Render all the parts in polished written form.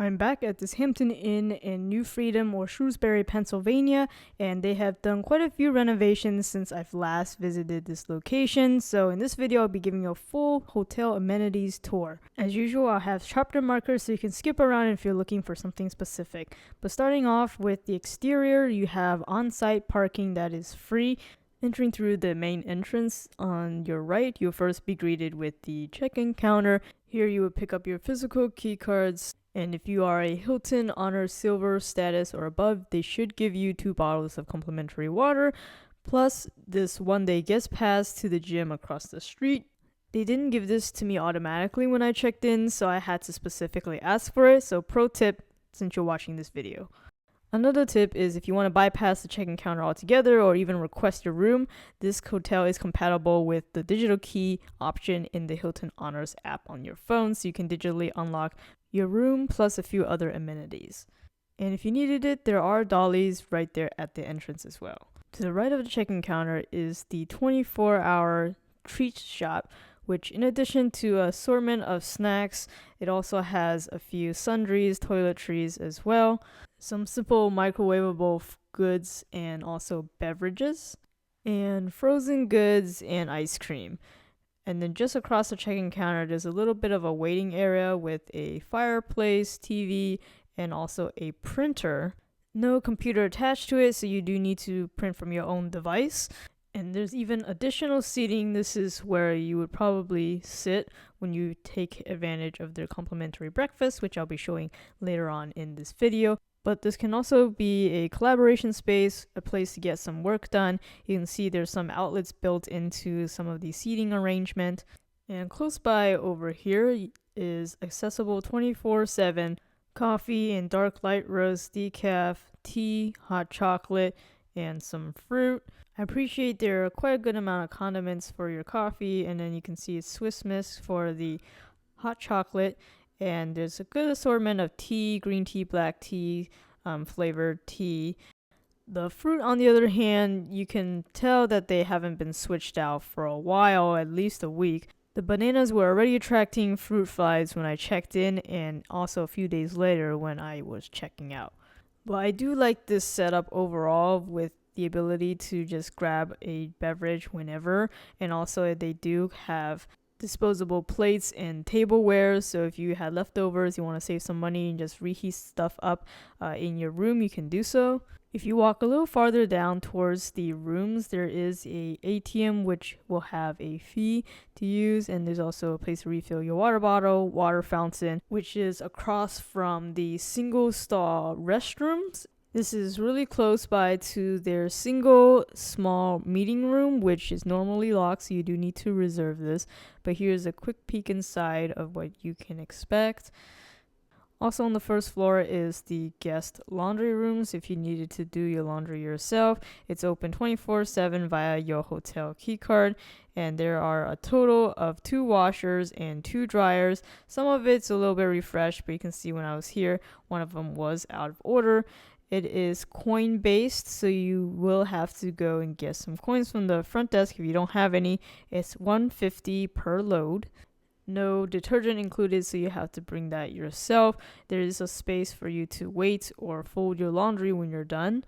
I'm back at this Hampton Inn in New Freedom or Shrewsbury, Pennsylvania, and they have done quite a few renovations since I've last visited this location. So in this video, I'll be giving you a full hotel amenities tour. As usual, I'll have chapter markers so you can skip around if you're looking for something specific. But starting off with the exterior, you have on-site parking that is free. Entering through the main entrance on your right, you'll first be greeted with the check-in counter. Here you would pick up your physical key cards. And if you are a Hilton Honor Silver status or above, they should give you 2 bottles of complimentary water, plus this one-day guest pass to the gym across the street. They didn't give this to me automatically when I checked in, so I had to specifically ask for it. So pro tip, since you're watching this video. Another tip is if you want to bypass the check-in counter altogether or even request your room, this hotel is compatible with the digital key option in the Hilton Honors app on your phone, so you can digitally unlock your room plus a few other amenities. And if you needed it, there are dollies right there at the entrance as well. To the right of the check-in counter is the 24-hour treat shop, which in addition to an assortment of snacks, it also has a few sundries, toiletries as well, some simple microwavable goods and also beverages, and frozen goods and ice cream. And then just across the check-in counter, there's a little bit of a waiting area with a fireplace, TV, and also a printer. No computer attached to it, so you do need to print from your own device. And there's even additional seating. This is where you would probably sit when you take advantage of their complimentary breakfast, which I'll be showing later on in this video. But this can also be a collaboration space, a place to get some work done. You can see there's some outlets built into some of the seating arrangement. And close by over here is accessible 24/7 coffee and dark light roast, decaf, tea, hot chocolate, and some fruit. I appreciate there are quite a good amount of condiments for your coffee, and then you can see Swiss Miss for the hot chocolate. And there's a good assortment of tea, green tea, black tea, flavored tea. The fruit, on the other hand, you can tell that they haven't been switched out for a while, at least a week. The bananas were already attracting fruit flies when I checked in and also a few days later when I was checking out. But I do like this setup overall with the ability to just grab a beverage whenever, and also they do have disposable plates and tableware, so if you had leftovers, you want to save some money and just reheat stuff up in your room, you can do so. If you walk a little farther down towards the rooms, there is a ATM which will have a fee to use, and there's also a place to refill your water bottle, water fountain, which is across from the single stall restrooms. This is really close by to their single small meeting room, which is normally locked, so you do need to reserve this. But here's a quick peek inside of what you can expect. Also on the first floor is the guest laundry rooms. If you needed to do your laundry yourself, it's open 24/7 via your hotel key card. And there are a total of 2 washers and 2 dryers. Some of it's a little bit refreshed, but you can see when I was here, one of them was out of order. It is coin based, so you will have to go and get some coins from the front desk if you don't have any. It's $1.50 per load. No detergent included, so you have to bring that yourself. There is a space for you to wait or fold your laundry when you're done.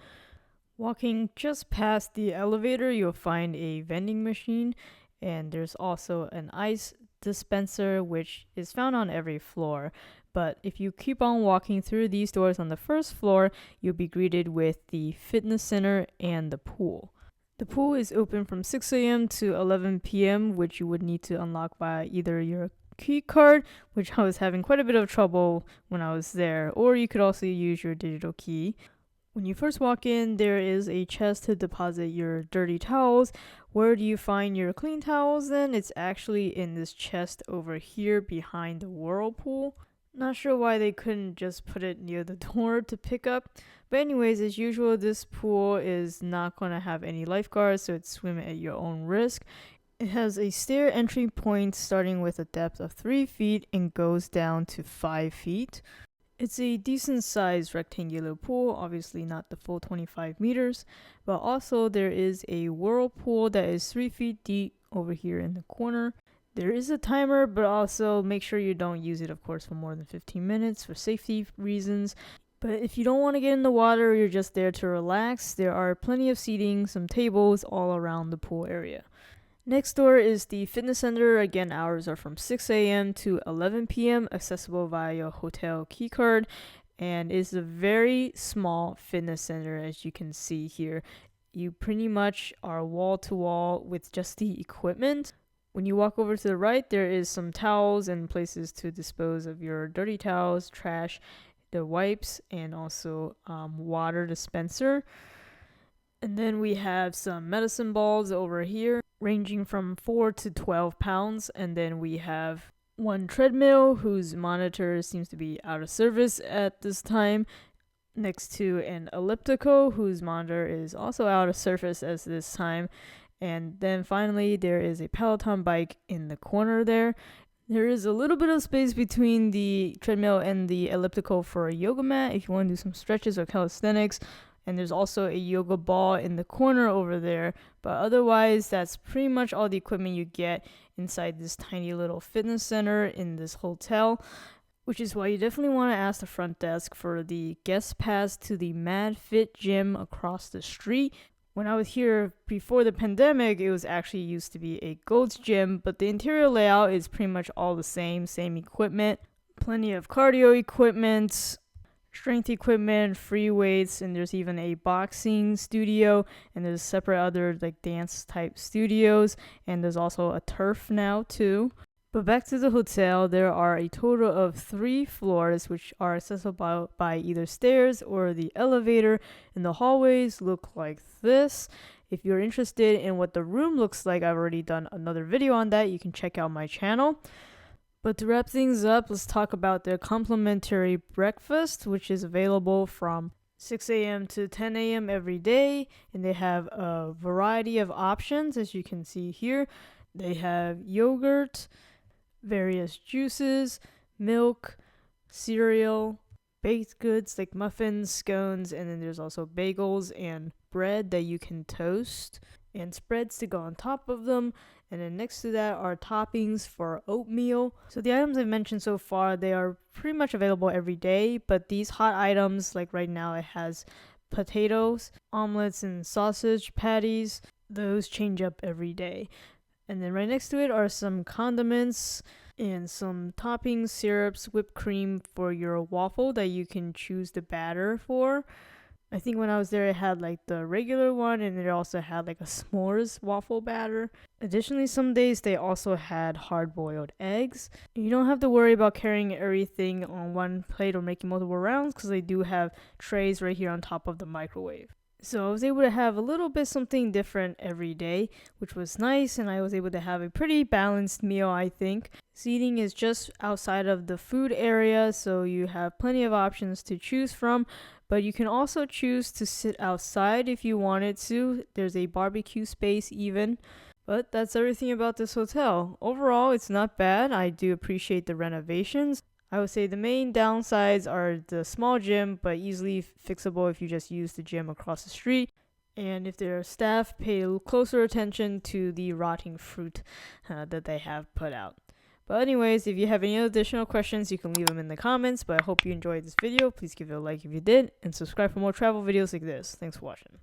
Walking just past the elevator, you'll find a vending machine, and there's also an ice dispenser, which is found on every floor. But if you keep on walking through these doors on the first floor, you'll be greeted with the fitness center and the pool. The pool is open from 6 a.m. to 11 p.m., which you would need to unlock by either your key card, which I was having quite a bit of trouble when I was there, or you could also use your digital key. When you first walk in, there is a chest to deposit your dirty towels. Where do you find your clean towels then? It's actually in this chest over here behind the whirlpool. Not sure why they couldn't just put it near the door to pick up. But anyways, as usual, this pool is not going to have any lifeguards, so it's swim at your own risk. It has a stair entry point starting with a depth of 3 feet and goes down to 5 feet. It's a decent sized rectangular pool, obviously not the full 25 meters, but also there is a whirlpool that is 3 feet deep over here in the corner. There is a timer, but also make sure you don't use it, of course, for more than 15 minutes for safety reasons. But if you don't want to get in the water, you're just there to relax, there are plenty of seating, some tables all around the pool area. Next door is the fitness center. Again, hours are from 6 a.m. to 11 p.m., accessible via hotel keycard, and it's a very small fitness center, as you can see here. You pretty much are wall to wall with just the equipment. When you walk over to the right, there is some towels and places to dispose of your dirty towels, trash, the wipes, and also water dispenser. And then we have some medicine balls over here, ranging from 4 to 12 pounds. And then we have one treadmill whose monitor seems to be out of service at this time, next to an elliptical whose monitor is also out of service at this time. And then finally, there is a Peloton bike in the corner there. There is a little bit of space between the treadmill and the elliptical for a yoga mat if you want to do some stretches or calisthenics. And there's also a yoga ball in the corner over there. But otherwise, that's pretty much all the equipment you get inside this tiny little fitness center in this hotel, which is why you definitely want to ask the front desk for the guest pass to the Mad Fit gym across the street. When I was here before the pandemic, it was actually used to be a Gold's Gym, but the interior layout is pretty much all the same equipment, plenty of cardio equipment, strength equipment, free weights, and there's even a boxing studio, and there's separate other like dance type studios, and there's also a turf now too. But back to the hotel, there are a total of 3 floors which are accessible by either stairs or the elevator, and the hallways look like this. If you're interested in what the room looks like, I've already done another video on that. You can check out my channel. But to wrap things up, let's talk about their complimentary breakfast, which is available from 6 a.m. to 10 a.m. every day, and they have a variety of options, as you can see here. They have yogurt, various juices, milk, cereal, baked goods like muffins, scones, and then there's also bagels and bread that you can toast, and spreads to go on top of them. And then next to that are toppings for oatmeal. So the items I've mentioned so far, they are pretty much available every day, but these hot items, like right now it has potatoes, omelets, and sausage patties, those change up every day. And then right next to it are some condiments and some toppings, syrups, whipped cream for your waffle that you can choose the batter for. I think when I was there, it had like the regular one, and it also had like a s'mores waffle batter. Additionally, some days they also had hard-boiled eggs. You don't have to worry about carrying everything on one plate or making multiple rounds because they do have trays right here on top of the microwave. So I was able to have a little bit something different every day, which was nice, and I was able to have a pretty balanced meal, I think. Seating is just outside of the food area, so you have plenty of options to choose from, but you can also choose to sit outside if you wanted to. There's a barbecue space even. But that's everything about this hotel. Overall, it's not bad. I do appreciate the renovations. I would say the main downsides are the small gym, but easily fixable if you just use the gym across the street. And if their staff pay closer attention to the rotting fruit that they have put out. But anyways, if you have any additional questions, you can leave them in the comments. But I hope you enjoyed this video. Please give it a like if you did, and subscribe for more travel videos like this. Thanks for watching.